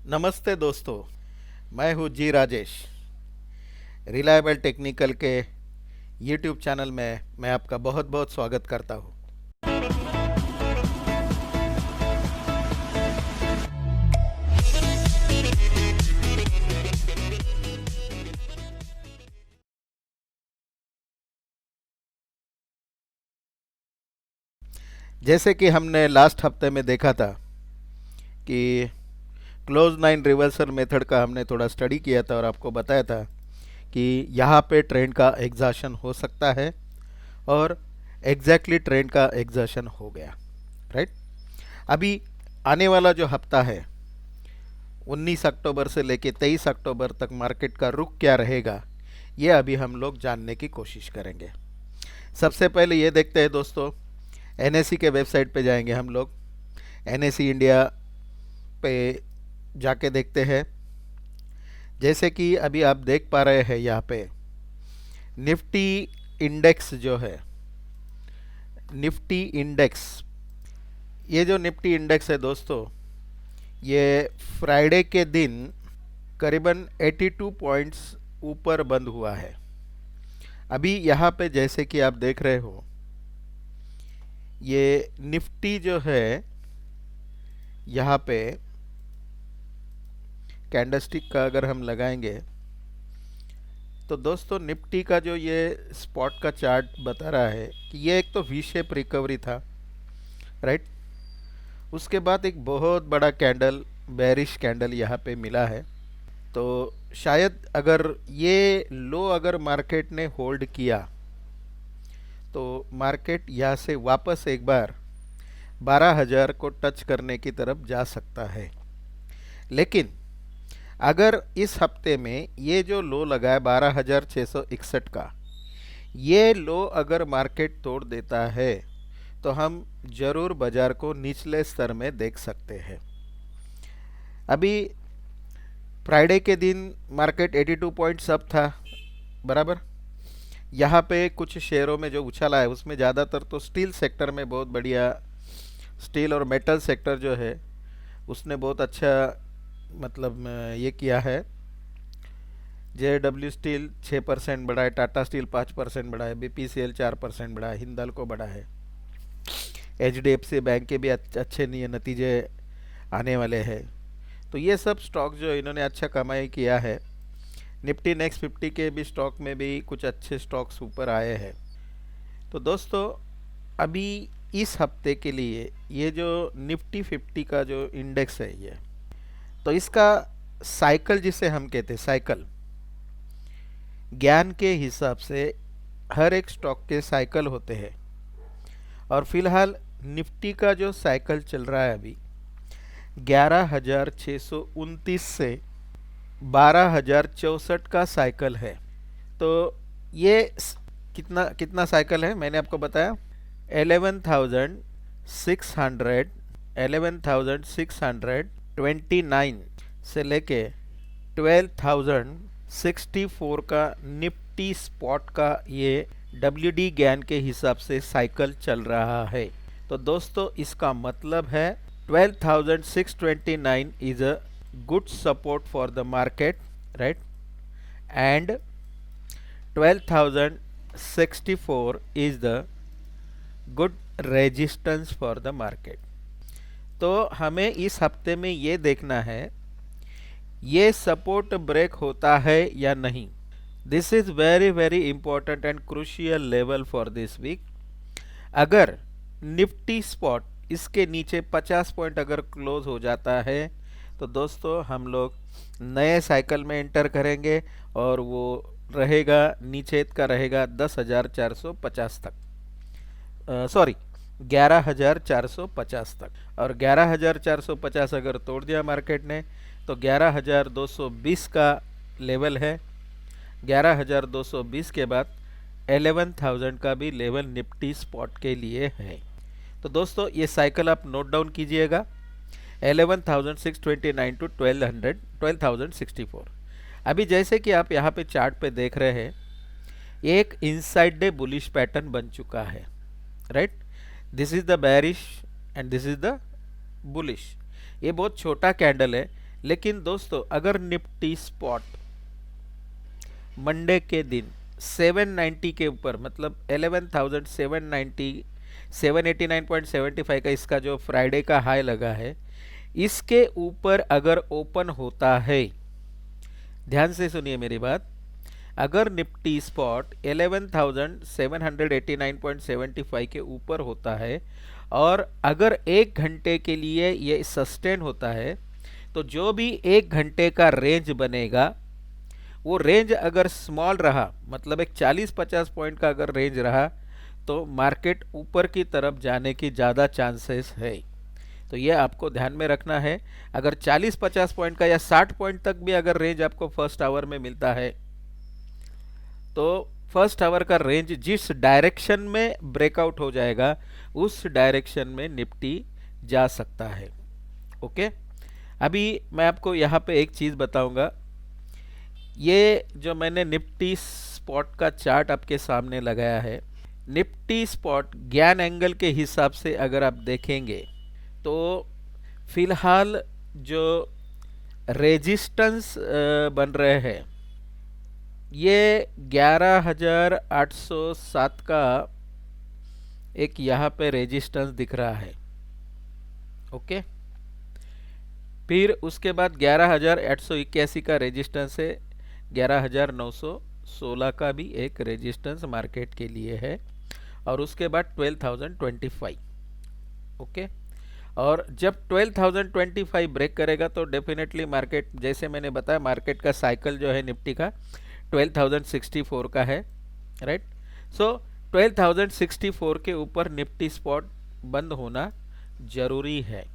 नमस्ते दोस्तों। मैं हूँ जी राजेश। रिलायबल टेक्निकल के यूट्यूब चैनल में मैं आपका बहुत बहुत स्वागत करता हूँ। जैसे कि हमने लास्ट हफ्ते में देखा था कि क्लोज नाइन रिवर्सल मेथड का हमने थोड़ा स्टडी किया था और आपको बताया था कि यहाँ पे ट्रेंड का एग्जर्शन हो सकता है और एग्जैक्टली ट्रेंड का एग्जर्शन हो गया। राइट। अभी आने वाला जो हफ्ता है 19 अक्टूबर से लेके 23 अक्टूबर तक मार्केट का रुख क्या रहेगा, ये अभी हम लोग जानने की कोशिश करेंगे। सबसे पहले ये देखते हैं दोस्तों, एनएसई के वेबसाइट पे जाएंगे हम लोग। एनएसई इंडिया पे जाके देखते हैं। जैसे कि अभी आप देख पा रहे हैं यहाँ पे निफ्टी इंडेक्स जो है, निफ्टी इंडेक्स, ये जो निफ्टी इंडेक्स है दोस्तों, ये फ्राइडे के दिन करीबन 82 पॉइंट्स ऊपर बंद हुआ है। अभी यहाँ पे जैसे कि आप देख रहे हो, ये निफ्टी जो है यहाँ पे कैंडलस्टिक का अगर हम लगाएंगे तो दोस्तों निफ्टी का जो ये स्पॉट का चार्ट बता रहा है कि ये एक तो वी शेप रिकवरी था। राइट। उसके बाद एक बहुत बड़ा कैंडल, बेरिश कैंडल यहाँ पे मिला है। तो शायद अगर ये लो अगर मार्केट ने होल्ड किया तो मार्केट यहाँ से वापस एक बार 12,000 को टच करने की तरफ जा सकता है। लेकिन अगर इस हफ्ते में ये जो लो लगा है 12,661 का, ये लो अगर मार्केट तोड़ देता है तो हम जरूर बाजार को निचले स्तर में देख सकते हैं। अभी फ्राइडे के दिन मार्केट 82 पॉइंट्स अप था, बराबर। यहाँ पे कुछ शेयरों में जो उछाला है उसमें ज़्यादातर तो स्टील सेक्टर में बहुत बढ़िया, स्टील और मेटल सेक्टर जो है उसने बहुत अच्छा मतलब ये किया है। JW स्टील 6% बढ़ा है, टाटा स्टील 5% बढ़ा है, BPCL 4% बढ़ा है, हिंदाल्को बढ़ा है। HDFC बैंक के भी अच्छे नतीजे आने वाले हैं। तो ये सब स्टॉक जो इन्होंने अच्छा कमाई किया है। निफ्टी नेक्स्ट 50 के भी स्टॉक में भी कुछ अच्छे स्टॉक्स ऊपर आए हैं। तो दोस्तों अभी इस हफ्ते के लिए ये जो निफ्टी 50 का जो इंडेक्स है, ये तो इसका साइकिल जिसे हम कहते हैं साइकिल, ज्ञान के हिसाब से हर एक स्टॉक के साइकिल होते हैं। और फिलहाल निफ्टी का जो साइकिल चल रहा है अभी 11,629 से 12,064 का साइकिल है। तो ये कितना कितना साइकिल है मैंने आपको बताया, 11,600 11,629 से लेके 12,064 का निफ्टी स्पॉट का ये WD ज्ञान के हिसाब से साइकिल चल रहा है। तो दोस्तों इसका मतलब है 12,629 is a good support for the market, right? And 12,064 is the good resistance for the market. तो हमें इस हफ्ते में ये देखना है ये सपोर्ट ब्रेक होता है या नहीं। This is very very important and crucial level for this week. अगर निफ्टी स्पॉट इसके नीचे 50 पॉइंट अगर क्लोज हो जाता है तो दोस्तों हम लोग नए साइकिल में एंटर करेंगे और वो रहेगा नीचे का रहेगा 10,450 तक, सॉरी 11,450 तक। और 11,450 अगर तोड़ दिया मार्केट ने तो 11,220 का लेवल है। 11,220 के बाद 11,000 का भी लेवल निफ्टी स्पॉट के लिए है। तो दोस्तों ये साइकिल आप नोट डाउन कीजिएगा, 11,629 टू 12,064। अभी जैसे कि आप यहाँ पे चार्ट पे देख रहे हैं, एक इनसाइड डे बुलिश पैटर्न बन चुका है। Right. This is the bearish and this is the bullish. ये बहुत छोटा कैंडल है लेकिन दोस्तों अगर निफ्टी स्पॉट मंडे के दिन 790 के ऊपर, मतलब 11,790 789.75 का इसका जो फ्राइडे का हाई लगा है, इसके ऊपर अगर ओपन होता है, ध्यान से सुनिए मेरी बात, अगर निफ्टी स्पॉट 11,789.75 के ऊपर होता है और अगर एक घंटे के लिए ये सस्टेन होता है, तो जो भी एक घंटे का रेंज बनेगा, वो रेंज अगर स्मॉल रहा, मतलब एक 40-50 पॉइंट का अगर रेंज रहा, तो मार्केट ऊपर की तरफ जाने की ज़्यादा चांसेस है। तो ये आपको ध्यान में रखना है। अगर 40-50 पॉइंट का या 60 पॉइंट तक भी अगर रेंज आपको फर्स्ट आवर में मिलता है, तो फर्स्ट आवर का रेंज जिस डायरेक्शन में ब्रेकआउट हो जाएगा, उस डायरेक्शन में निफ्टी जा सकता है। ओके, अभी मैं आपको यहाँ पे एक चीज़ बताऊंगा। ये जो मैंने निफ्टी स्पॉट का चार्ट आपके सामने लगाया है, निफ्टी स्पॉट ज्ञान एंगल के हिसाब से अगर आप देखेंगे, तो फिलहाल जो रेजिस्टेंस बन रहे हैं, ये 11,807 का एक यहाँ पे रेजिस्टेंस दिख रहा है। ओके, फिर उसके बाद 11,881 का रेजिस्टेंस है, 11,916 का भी एक रेजिस्टेंस मार्केट के लिए है, और उसके बाद 12,025। ओके, और जब 12,025 ब्रेक करेगा तो डेफिनेटली मार्केट, जैसे मैंने बताया, मार्केट का साइकिल जो है निफ्टी का 12,064 का है, राइट। सो 12,064 के ऊपर निफ्टी स्पॉट बंद होना जरूरी है।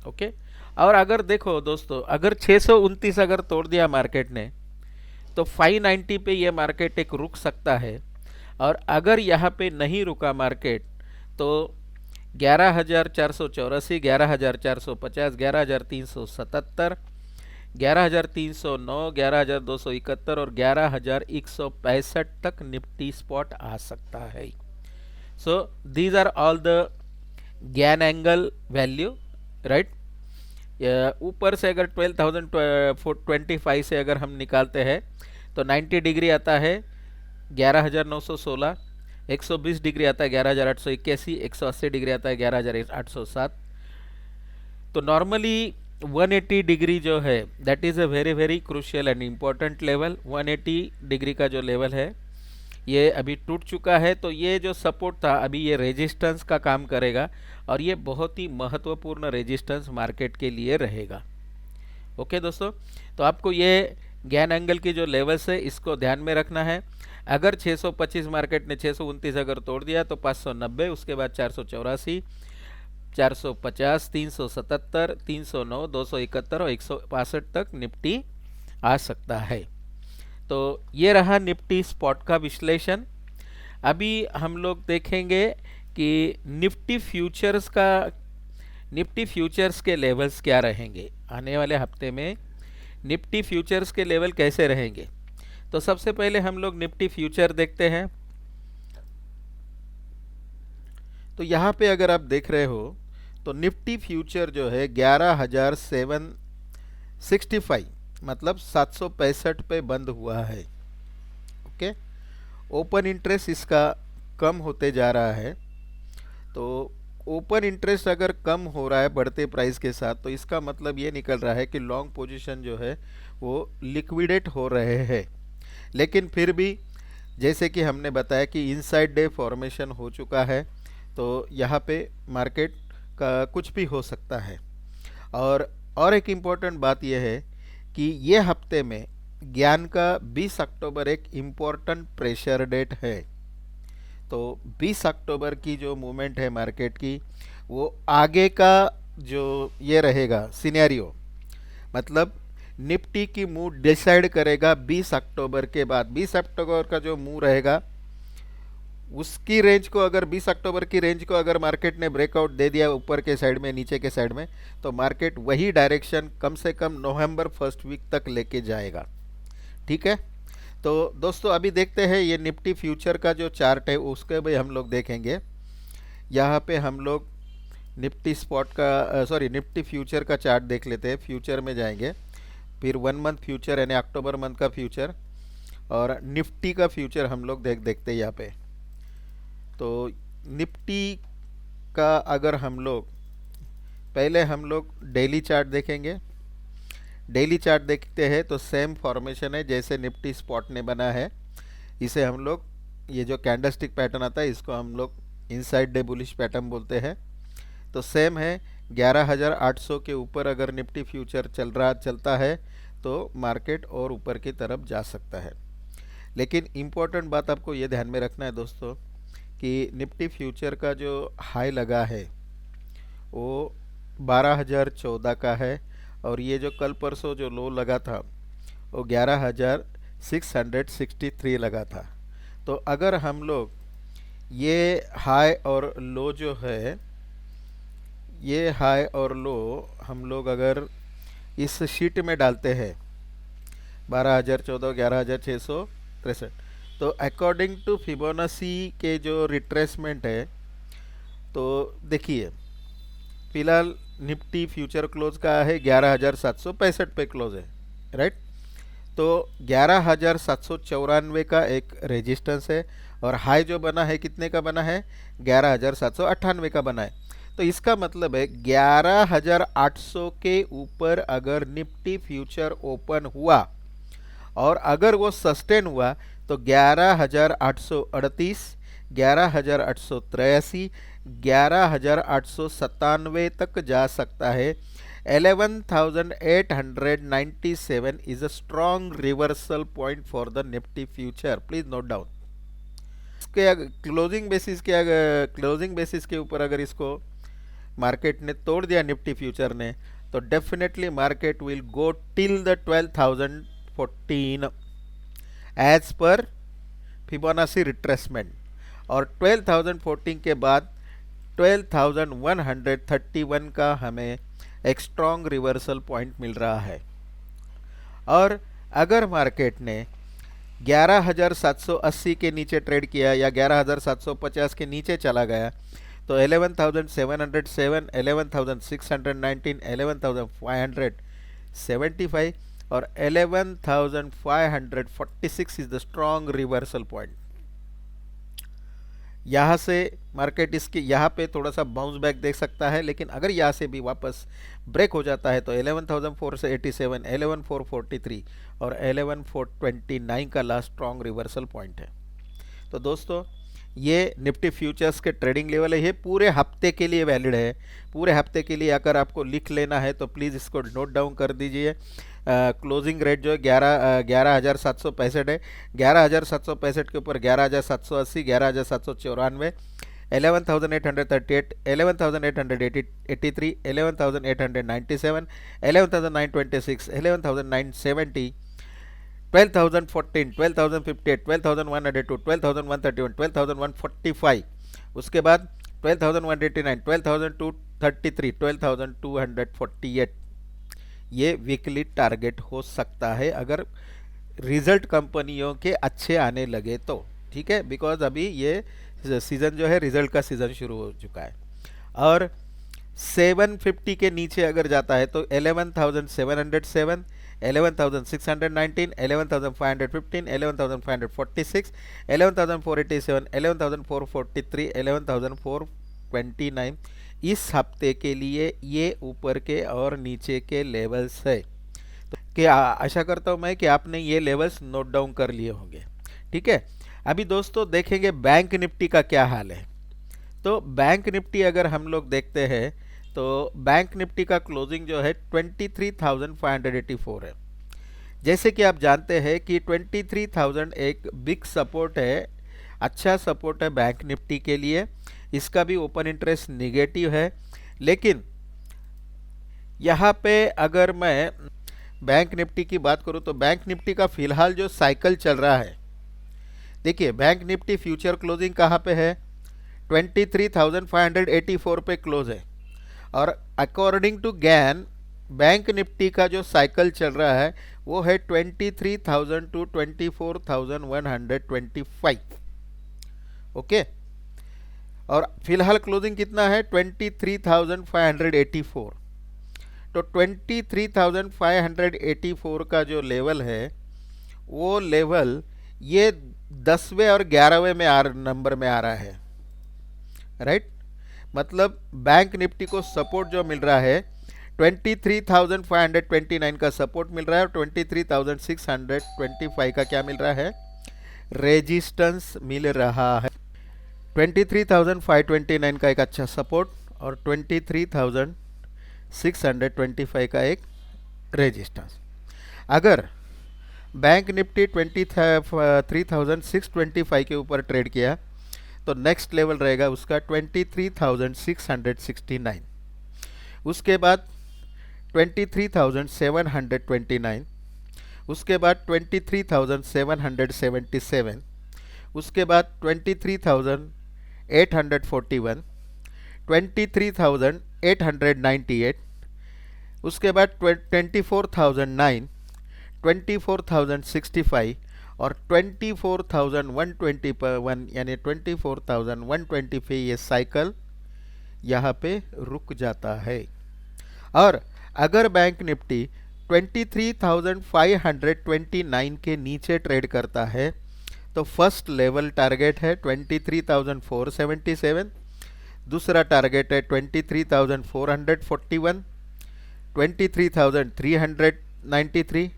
ओके, और अगर देखो दोस्तों, अगर 629 अगर तोड़ दिया मार्केट ने, तो 590 पे ये मार्केट एक रुक सकता है, और अगर यहाँ पे नहीं रुका मार्केट, तो 11,484, 11,450, 11,377, 11,309, 11,271 और 11,165 तक निफ्टी स्पॉट आ सकता है। So these are all the Gann angle value, right. ऊपर से अगर 12,025 से अगर हम निकालते हैं, तो 90 डिग्री आता है 11,916, 120 डिग्री आता है 11,881, 180 डिग्री आता है 11,807। तो नॉर्मली 180 डिग्री जो है, that is a very very crucial and important level. 180 degree का जो लेवल है, ये अभी टूट चुका है, तो ये जो सपोर्ट था, अभी ये रेजिस्टेंस का काम करेगा, और ये बहुत ही महत्वपूर्ण रेजिस्टेंस मार्केट के लिए रहेगा। ओके दोस्तों, तो आपको ये ज्ञान एंगल की जो लेवल्स है, इसको ध्यान में रखना है। अगर 625 मार्केट ने 629 अगर तोड़ दिया, तो 590, उसके बाद 484, 450, 377, 309, 271 और 165 तक निफ्टी आ सकता है। तो ये रहा निफ्टी स्पॉट का विश्लेषण। अभी हम लोग देखेंगे कि निफ्टी फ्यूचर्स के लेवल्स क्या रहेंगे आने वाले हफ्ते में। निफ्टी फ्यूचर्स के लेवल कैसे रहेंगे, तो सबसे पहले हम लोग निफ्टी फ्यूचर देखते हैं। तो यहाँ पे अगर आप देख रहे हो, तो निफ्टी फ्यूचर जो है 11,765, मतलब 765 पे बंद हुआ है। ओके, ओपन इंटरेस्ट इसका कम होते जा रहा है। तो ओपन इंटरेस्ट अगर कम हो रहा है बढ़ते प्राइस के साथ, तो इसका मतलब ये निकल रहा है कि लॉन्ग पोजीशन जो है वो लिक्विडेट हो रहे हैं। लेकिन फिर भी जैसे कि हमने बताया कि इनसाइड डे फॉर्मेशन हो चुका है, तो यहाँ पे मार्केट का कुछ भी हो सकता है। और एक इम्पॉर्टेंट बात यह है कि ये हफ्ते में ज्ञान का 20 अक्टूबर एक इम्पॉर्टेंट प्रेशर डेट है। तो 20 अक्टूबर की जो मूवमेंट है मार्केट की, वो आगे का जो ये रहेगा सिनेरियो, मतलब निफ्टी की मूव डिसाइड करेगा 20 अक्टूबर के बाद। 20 अक्टूबर का जो मूव रहेगा, उसकी रेंज को अगर 20 अक्टूबर की रेंज को अगर मार्केट ने ब्रेकआउट दे दिया ऊपर के साइड में, नीचे के साइड में, तो मार्केट वही डायरेक्शन कम से कम नवंबर फर्स्ट वीक तक लेके जाएगा। ठीक है, तो दोस्तों अभी देखते हैं ये निफ्टी फ्यूचर का जो चार्ट है उसके भी हम लोग देखेंगे। यहाँ पे हम लोग निफ्टी स्पॉट का सॉरी निफ्टी फ्यूचर का चार्ट देख लेते हैं। फ्यूचर में जाएंगे, फिर 1 मंथ फ्यूचर यानी अक्टूबर मंथ का फ्यूचर और निफ्टी का फ्यूचर हम लोग देखते हैं यहाँ पे। तो निफ्टी का अगर हम लोग पहले हम लोग डेली चार्ट देखेंगे। डेली चार्ट देखते हैं तो सेम फॉर्मेशन है जैसे निफ्टी स्पॉट ने बना है। इसे हम लोग ये जो कैंडलस्टिक पैटर्न आता है इसको हम लोग इनसाइड डे बुलिश पैटर्न बोलते हैं। तो सेम है 11,800 के ऊपर अगर निफ्टी फ्यूचर चलता है तो मार्केट और ऊपर की तरफ जा सकता है। लेकिन इम्पोर्टेंट बात आपको ये ध्यान में रखना है दोस्तों कि निफ्टी फ्यूचर का जो हाई लगा है वो 12,014 का है और ये जो कल परसों जो लो लगा था वो 11,663 लगा था। तो अगर हम लोग ये हाई और लो जो है, ये हाई और लो हम लोग अगर इस शीट में डालते हैं 12,014 11,663, तो अकॉर्डिंग टू फिबोनाची के जो रिट्रेसमेंट है तो देखिए फिलहाल निफ्टी फ्यूचर क्लोज का है 11,765 पे क्लोज है, राइट। तो 11,794 का एक रेजिस्टेंस है और हाई जो बना है कितने का बना है, 11,798 का बना है। तो इसका मतलब है 11,800 के ऊपर अगर निफ्टी फ्यूचर ओपन हुआ और अगर वो सस्टेन हुआ तो 11,838, 11,883, 11,897 तक जा सकता है। 11,897 is a strong reversal point for the Nifty future. Please note down. इसके क्लोजिंग बेसिस के ऊपर अगर इसको मार्केट ने तोड़ दिया निफ्टी फ्यूचर ने तो definitely market will go till the 12,014 as per Fibonacci retracement और 12,014 के बाद 12,131 का हमें एक स्ट्रॉन्ग रिवर्सल पॉइंट मिल रहा है। और अगर मार्केट ने 11,780 के नीचे ट्रेड किया या 11,750 के नीचे चला गया तो 11,707, 11,619, 11,575 और 11,546 is the strong reversal point. यहाँ से मार्केट इसके यहाँ पे थोड़ा सा बाउंस बैक देख सकता है, लेकिन अगर यहाँ से भी वापस ब्रेक हो जाता है तो 11,487, 11,443 और 11,429 का लास्ट स्ट्रॉन्ग रिवर्सल पॉइंट है। तो दोस्तों ये निफ्टी फ्यूचर्स के ट्रेडिंग लेवल है, ये पूरे हफ्ते के लिए वैलिड है। पूरे हफ्ते के लिए अगर आपको लिख लेना है तो प्लीज़ इसको नोट डाउन कर दीजिए। क्लोजिंग रेट जो है 11,765 है। 11,765 के ऊपर 11,780, 11,794, 11,838, 11,883, 11,897, 11,926, 11,970, 12,014, 12,058, 12,102, 12,131, 12,145, उसके बाद 12,189, 12,233, 12,248 ये वीकली टारगेट हो सकता है अगर रिजल्ट कंपनियों के अच्छे आने लगे तो, ठीक है। बिकॉज अभी ये सीज़न जो है रिजल्ट का सीज़न शुरू हो चुका है। और 750 के नीचे अगर जाता है तो 11,707, 11,619, 11,515, 11,546, 11,487, 11,443, 11,429 इस हफ्ते के लिए ये ऊपर के और नीचे के लेवल्स है। तो कि आशा करता हूँ मैं कि आपने ये लेवल्स नोट डाउन कर लिए होंगे, ठीक है। अभी दोस्तों देखेंगे बैंक निफ्टी का क्या हाल है। तो बैंक निफ्टी अगर हम लोग देखते हैं तो बैंक निफ्टी का क्लोजिंग जो है 23,584 है। जैसे कि आप जानते हैं कि 23,000 एक बिग सपोर्ट है, अच्छा सपोर्ट है बैंक निफ्टी के लिए। इसका भी ओपन इंटरेस्ट निगेटिव है, लेकिन यहाँ पे अगर मैं बैंक निफ्टी की बात करूँ तो बैंक निफ्टी का फिलहाल जो साइकिल चल रहा है, देखिए बैंक निफ्टी फ्यूचर क्लोजिंग कहाँ पे है, 23,584 पे क्लोज है। और according to Gann Bank Nifty का जो साइकिल चल रहा है वो है 23,000 टू 24,125, ओके। और फिलहाल क्लोजिंग कितना है 23,584। तो 23,584 का जो लेवल है वो लेवल ये 10वें और 11वें में नंबर में आ रहा है, राइट। मतलब बैंक निफ्टी को सपोर्ट जो मिल रहा है 23,529 का सपोर्ट मिल रहा है और 23,625 का क्या मिल रहा है, रेजिस्टेंस मिल रहा है। 23,529 का एक अच्छा सपोर्ट और 23,625 का एक रेजिस्टेंस। अगर बैंक निफ्टी 23,625 के ऊपर ट्रेड किया तो नेक्स्ट लेवल रहेगा उसका 23,669, उसके बाद 23,729, उसके बाद 23,777, उसके बाद 23,841, 23,898, उसके बाद 24,009, 24,065 और 24,121 यानी 24,120 पे ये साइकिल यहाँ पे रुक जाता है। और अगर बैंक निफ्टी 23,529 के नीचे ट्रेड करता है तो फर्स्ट लेवल टारगेट है 23,477, दूसरा टारगेट है 23,441, 23,393,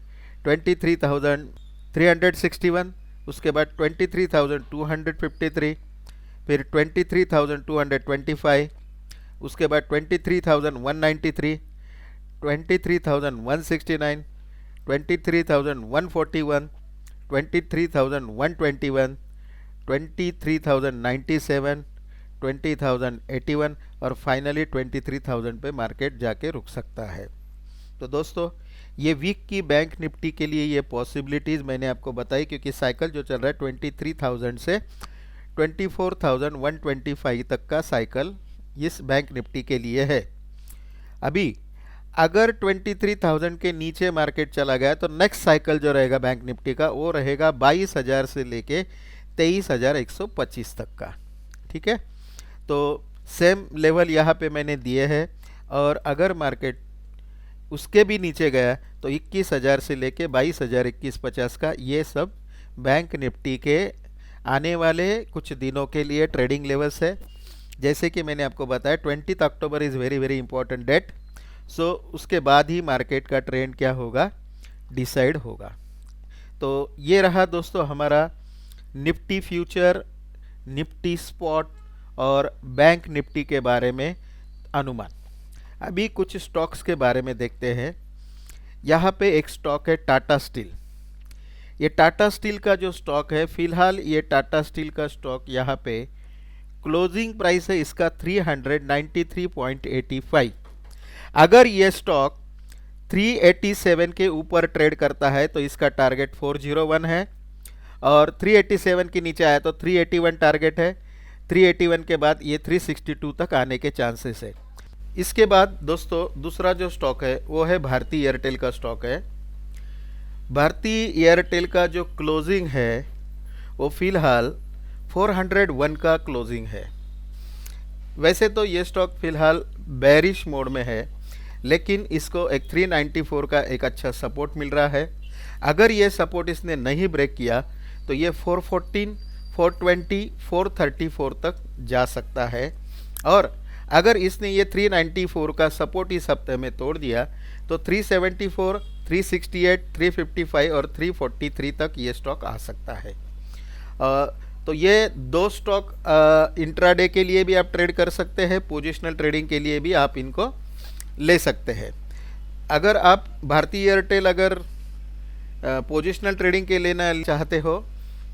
23,361, उसके बाद 23,253, फिर 23,225, उसके बाद 23,193, 23,169, 23,141, 23,121, 23,097, 20,081 और फाइनली 23,000 पे मार्केट जाके रुक सकता है। तो दोस्तों ये वीक की बैंक निफ्टी के लिए ये पॉसिबिलिटीज़ मैंने आपको बताई, क्योंकि साइकिल जो चल रहा है 23,000 से 24,125 तक का साइकिल इस बैंक निफ्टी के लिए है। अभी अगर 23,000 के नीचे मार्केट चला गया तो नेक्स्ट साइकिल जो रहेगा बैंक निफ्टी का वो रहेगा 22,000 से लेके 23,125 तक का, ठीक है। तो सेम लेवल यहाँ पे मैंने दिए हैं और अगर मार्केट उसके भी नीचे गया तो 21,000 से लेके 22,000 2150 का ये सब बैंक निफ्टी के आने वाले कुछ दिनों के लिए ट्रेडिंग लेवल्स है। जैसे कि मैंने आपको बताया 20 October is very very important date, so उसके बाद ही मार्केट का ट्रेंड क्या होगा डिसाइड होगा। तो ये रहा दोस्तों हमारा निफ्टी फ्यूचर, निफ्टी स्पॉट और बैंक निफ्टी के बारे में अनुमान। अभी कुछ स्टॉक्स के बारे में देखते हैं। यहाँ पे एक स्टॉक है टाटा स्टील। ये टाटा स्टील का जो स्टॉक है फिलहाल ये टाटा स्टील का स्टॉक यहाँ पे क्लोजिंग प्राइस है इसका 393.85। अगर ये स्टॉक 387 के ऊपर ट्रेड करता है तो इसका टारगेट 401 है और 387 के नीचे आया तो 381 टारगेट है। 381 के बाद ये 362 तक आने के चांसेस है। इसके बाद दोस्तों दूसरा जो स्टॉक है वो है भारती एयरटेल का स्टॉक है। भारती एयरटेल का जो क्लोजिंग है वो फिलहाल 401 का क्लोजिंग है। वैसे तो ये स्टॉक फिलहाल बेरिश मोड में है, लेकिन इसको एक 394 का एक अच्छा सपोर्ट मिल रहा है। अगर ये सपोर्ट इसने नहीं ब्रेक किया तो ये 414, 420, 434 तक जा सकता है। और अगर इसने ये 394 का सपोर्ट इस हफ्ते में तोड़ दिया तो 374, 368, 355 और 343 तक ये स्टॉक आ सकता है। तो ये दो स्टॉक इंट्राडे के लिए भी आप ट्रेड कर सकते हैं, पोजिशनल ट्रेडिंग के लिए भी आप इनको ले सकते हैं। अगर आप भारती एयरटेल अगर पोजिशनल ट्रेडिंग के लेना चाहते हो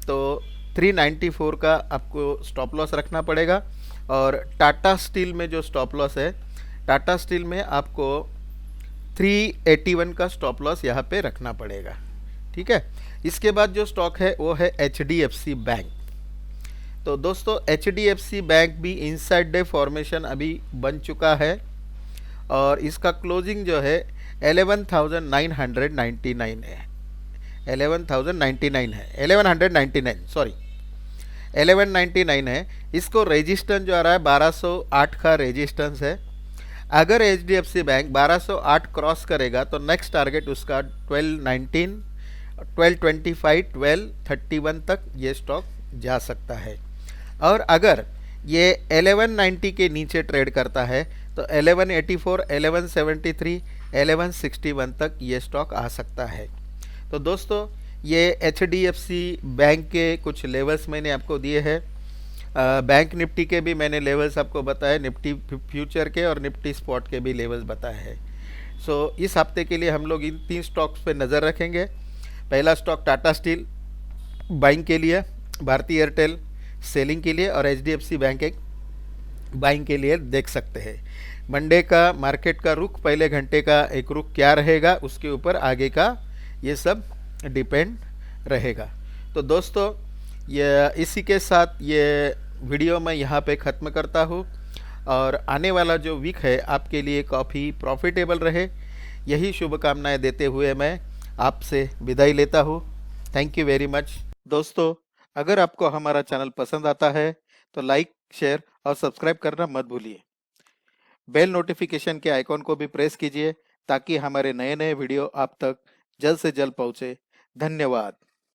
तो 394 का आपको स्टॉप लॉस रखना पड़ेगा। और टाटा स्टील में जो स्टॉप लॉस है, टाटा स्टील में आपको 381 का स्टॉप लॉस यहाँ पे रखना पड़ेगा, ठीक है। इसके बाद जो स्टॉक है वो है HDFC बैंक। तो दोस्तों HDFC बैंक भी इनसाइड डे फॉर्मेशन अभी बन चुका है और इसका क्लोजिंग जो है 11,999 है, 11,099 है, 1199 सॉरी, 1199 है। इसको रेजिस्टेंस जो आ रहा है 1208 का रेजिस्टेंस है। अगर H D F C bank 1208 cross करेगा तो नेक्स्ट टारगेट उसका 1219, 1225, 1231 तक ये स्टॉक जा सकता है। और अगर ये 1190 के नीचे ट्रेड करता है तो 1184, 1173, 1161 तक ये स्टॉक आ सकता है। तो दोस्तों ये H D F C bank के कुछ लेवल्स मैंने आपको दिए हैं। बैंक निफ्टी के भी मैंने लेवल्स आपको बताए, निफ्टी फ्यूचर के और निफ्टी स्पॉट के भी लेवल्स बताए हैं। सो इस हफ्ते के लिए हम लोग इन 3 स्टॉक्स पे नज़र रखेंगे। पहला स्टॉक टाटा स्टील बाइंग के लिए, भारती एयरटेल सेलिंग के लिए और H D F C bank एक बाइंग के लिए देख सकते हैं। मंडे का मार्केट का रुख, पहले घंटे का एक रुख क्या रहेगा उसके ऊपर आगे का ये सब डिपेंड रहेगा। तो दोस्तों ये इसी के साथ ये वीडियो मैं यहाँ पे ख़त्म करता हूँ और आने वाला जो वीक है आपके लिए काफ़ी प्रॉफिटेबल रहे, यही शुभकामनाएं देते हुए मैं आपसे विदाई लेता हूँ। Thank you very much. दोस्तों अगर आपको हमारा चैनल पसंद आता है तो लाइक, शेयर और सब्सक्राइब करना मत भूलिए। बेल नोटिफिकेशन के आइकॉन को भी प्रेस कीजिए ताकि हमारे नए नए वीडियो आप तक जल्द से जल्द पहुँचे। धन्यवाद।